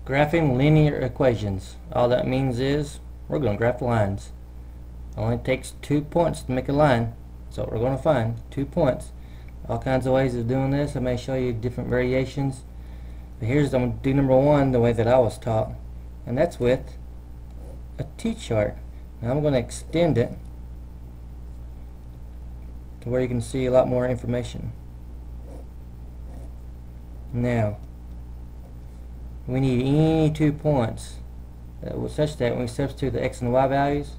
Graphing linear equations. All that means is we're going to graph lines. It only takes 2 points to make a line. So what we're going to find 2 points. All kinds of ways of doing this. I may show you different variations. But I'm going to do number 1 the way that I was taught. And that's with a T-chart. Now I'm going to extend it to where you can see a lot more information. Now, we need any 2 points such that when we substitute the x and y values,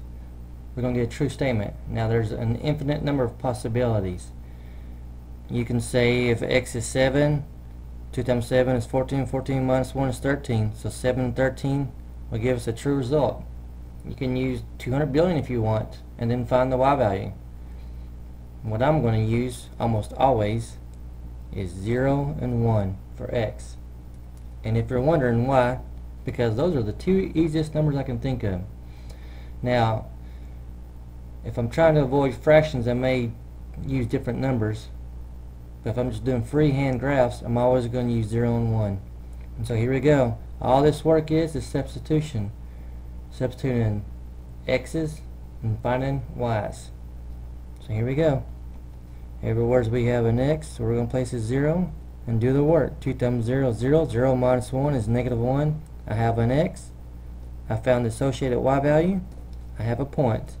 we're going to get a true statement. Now there's an infinite number of possibilities. You can say if x is 7, 2 times 7 is 14, 14 minus 1 is 13, so 7 and 13 will give us a true result. You can use 200 billion if you want, and then find the y value. What I'm going to use almost always is 0 and 1 for x. And if you're wondering why, because those are the 2 easiest numbers I can think of. Now, if I'm trying to avoid fractions, I may use different numbers. But if I'm just doing freehand graphs, I'm always going to use 0 and 1. And so here we go. All this work is substitution. Substituting x's and finding y's. So here we go. Everywhere we have an x, so we're going to place a 0 and do the work. 2 times 0 is 0. 0 minus 1 is negative 1. I have an x. I found the associated y value. I have a point.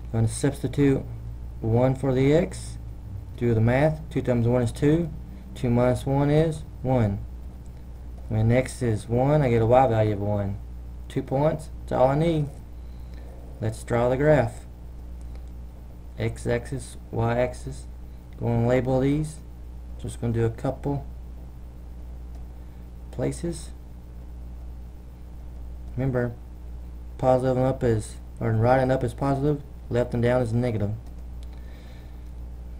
I'm going to substitute 1 for the x. Do the math. 2 times 1 is 2. 2 minus 1 is 1. When x is 1, I get a y value of 1. 2 points. That's all I need. Let's draw the graph. X-axis, y-axis. Going to label these. Just going to do a couple places. Remember, positive and up is, or right and up is positive, left and down is negative.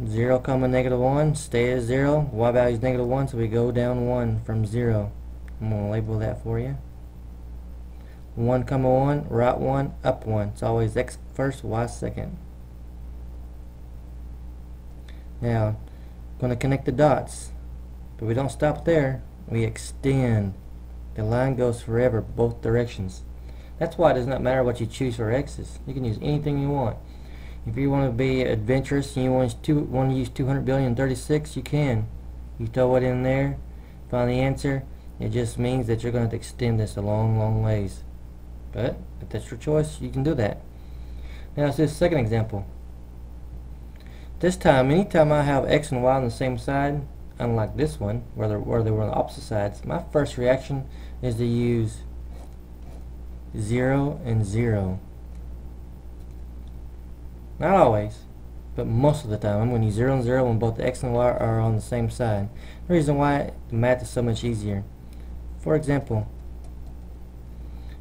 0, negative 1, stay at 0. Y value is negative 1, so we go down 1 from 0. I'm going to label that for you. 1, 1, right 1, up 1. It's always x first, y second. Now, I'm going to connect the dots, but we don't stop there. We extend. The line goes forever, both directions. That's why it does not matter what you choose for x's. You can use anything you want. If you want to be adventurous and you want to use 200 billion 36, you can. You throw it in there, find the answer. It just means that you're going to have to extend this a long, long ways. But if that's your choice, you can do that. Now let's do the second example. This time, anytime I have x and y on the same side, unlike this one, where they were on the opposite sides, my first reaction is to use 0 and 0. Not always, but most of the time I'm going to use 0 and 0 when both the x and y are on the same side. The reason why the math is so much easier. For example,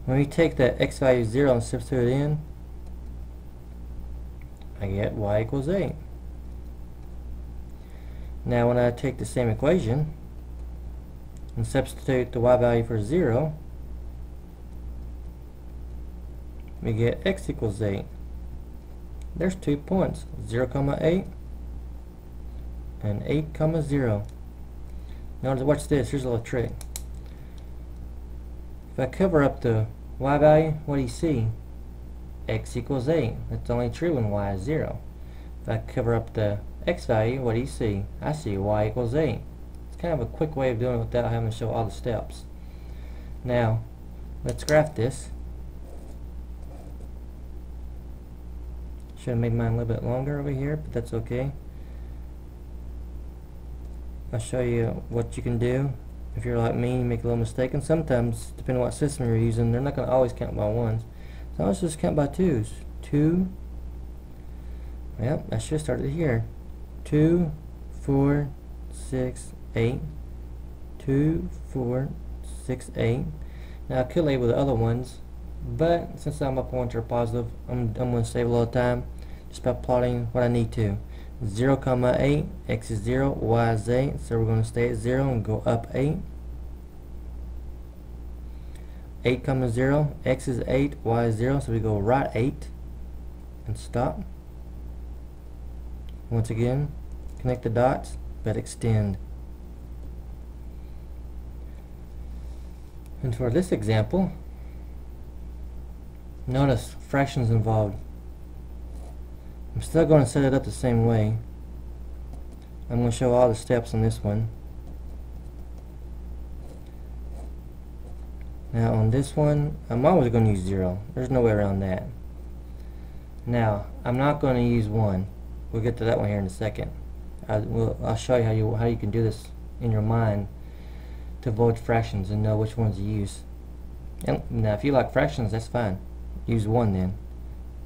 when we take the x value 0 and substitute it in, I get y equals 8. Now when I take the same equation and substitute the y value for 0, we get x equals 8. There's 2 points, 0, 8 and 8, 0. Now watch this, here's a little trick. If I cover up the y value, what do you see? X equals 8. That's only true when y is 0. If I cover up the x value, what do you see? I see y equals 8. It's kind of a quick way of doing it without having to show all the steps. Now, let's graph this. Should have made mine a little bit longer over here, but that's okay. I'll show you what you can do. If you're like me, you make a little mistake, and sometimes, depending on what system you're using, they're not going to always count by ones. So let's just count by twos. 2, yep, I should have started here. 2, 4, 6, 8. 2, 4, 6, 8. Now I could label the other ones, but since all my points are positive, I'm going to save a little time just by plotting what I need to. 0, 8, x is 0, y is 8, so we're going to stay at 0 and go up 8. 8, 0, x is 8, y is 0, so we go right 8 and stop. Once again, connect the dots, but extend. And for this example, notice fractions involved. I'm still going to set it up the same way. I'm going to show all the steps on this one. Now on this one, I'm always going to use 0. There's no way around that. Now, I'm not going to use 1. We'll get to that one here in a second. I'll show you how you can do this in your mind to avoid fractions and know which ones to use. And now, if you like fractions, that's fine. Use 1 then.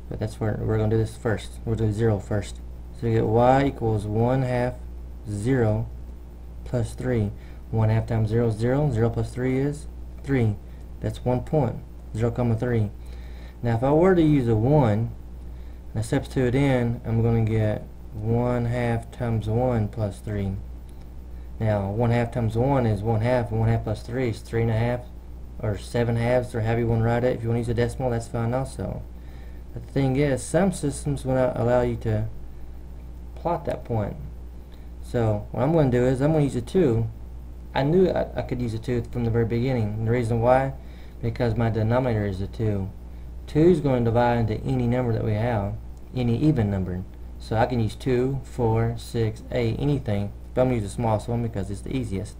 But that's where we're going to do this first. We'll do 0 first. So you get y equals 1/2 0 plus 3. 1/2 times 0 is 0. 0 plus 3 is 3. That's 1 point. 0,3. Now, if I were to use a 1, and I substitute it in, I'm going to get 1/2 times 1 plus 3. Now, 1/2 times 1 is 1/2, and 1/2 plus 3 is 3.5, or 7/2, or however you want to write it. If you want to use a decimal, that's fine also. But the thing is, some systems will not allow you to plot that point. So, what I'm going to do is, I'm going to use a 2. I knew I could use a 2 from the very beginning. And the reason why? Because my denominator is a 2. 2 is going to divide into any number that we have, any even number. So I can use 2, 4, 6, 8, anything. But I'm going to use the smallest one because it's the easiest.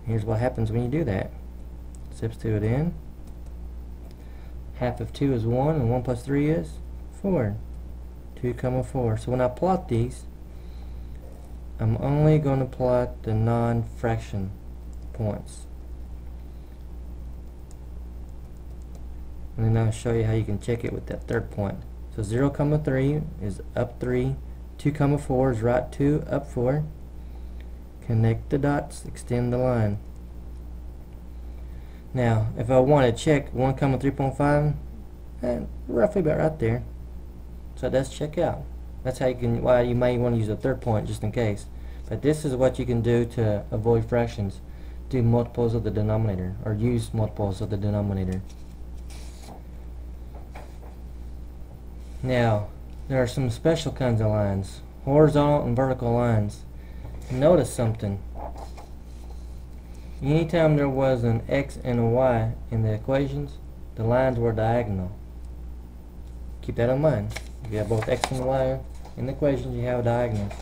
Here's what happens when you do that. Substitute it in. Half of 2 is 1, and 1 plus 3 is 4. 2,4. So when I plot these, I'm only going to plot the non-fraction points. And then I'll show you how you can check it with that third point. So 0,3 is up 3. 2,4 is right 2, up 4. Connect the dots, extend the line. Now, if I want to check 1,3.5, roughly about right there. So that's check out. That's how you can, why you may want to use a third point just in case. But this is what you can do to avoid fractions. Do multiples of the denominator, or use multiples of the denominator. Now, there are some special kinds of lines, horizontal and vertical lines. Notice something. Anytime there was an x and a y in the equations, the lines were diagonal. Keep that in mind. If you have both x and y in the equations, you have diagonals.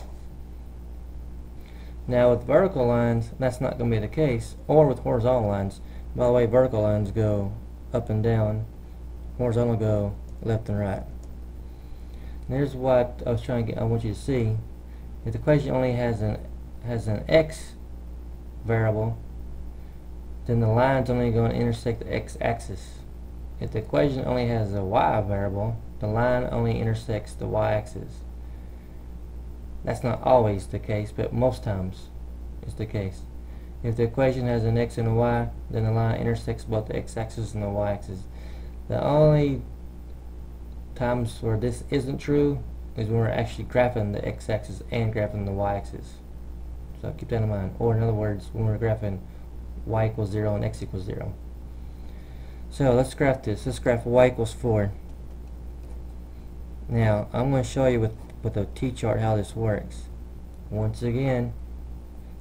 Now with vertical lines, that's not going to be the case, or with horizontal lines. By the way, vertical lines go up and down, horizontal go left and right. And here's what I was trying to get. I want you to see. If the equation only has an x variable, then the line's only going to intersect the x-axis. If the equation only has a y variable, the line only intersects the y-axis. That's not always the case, but most times it's the case. If the equation has an x and a y, then the line intersects both the x-axis and the y-axis. The only times where this isn't true is when we're actually graphing the x-axis and graphing the y-axis. So keep that in mind. Or in other words, when we're graphing y equals 0 and x equals 0. So let's graph this. Let's graph y equals 4. Now I'm going to show you with a t-chart how this works. Once again,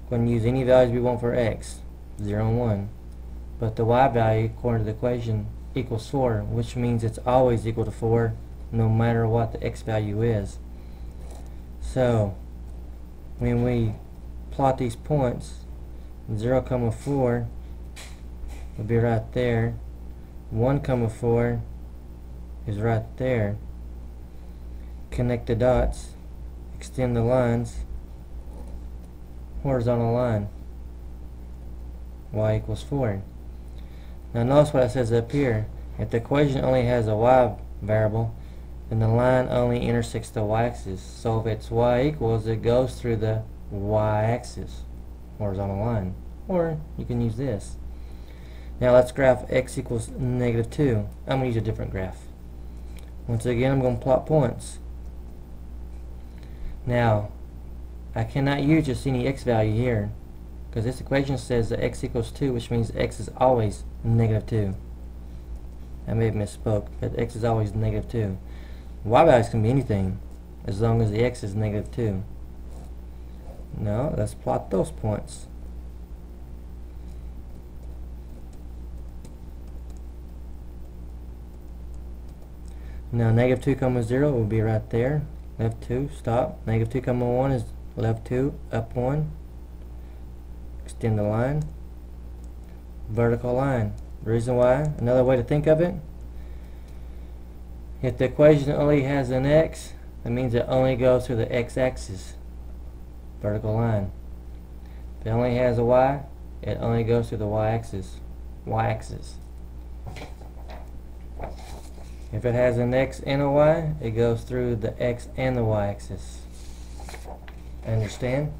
we're going to use any values we want for x, 0 and 1. But the y value, according to the equation, equals 4, which means it's always equal to 4 no matter what the x value is. So when we plot these points, 0,4 will be right there, 1,4 is right there. Connect the dots, extend the lines, horizontal line, y equals 4. Now notice what it says up here. If the equation only has a y variable, then the line only intersects the y-axis. So if it's y equals, it goes through the y-axis, horizontal line. Or you can use this. Now let's graph x equals -2. I'm going to use a different graph. Once again, I'm going to plot points. Now, I cannot use just any x value here, because this equation says that x equals 2, which means x is always -2. I may have misspoke, but x is always -2. Y values can be anything, as long as the x is -2. Now, let's plot those points. Now negative 2 comma 0 will be right there. Left 2, stop. Negative 2 comma 1 is left 2, up 1. Extend the line. Vertical line. The reason why, another way to think of it, if the equation only has an x, that means it only goes through the x-axis. Vertical line. If it only has a y, it only goes through the y-axis. Y-axis. If it has an x and a y, it goes through the x and the y-axis. Understand?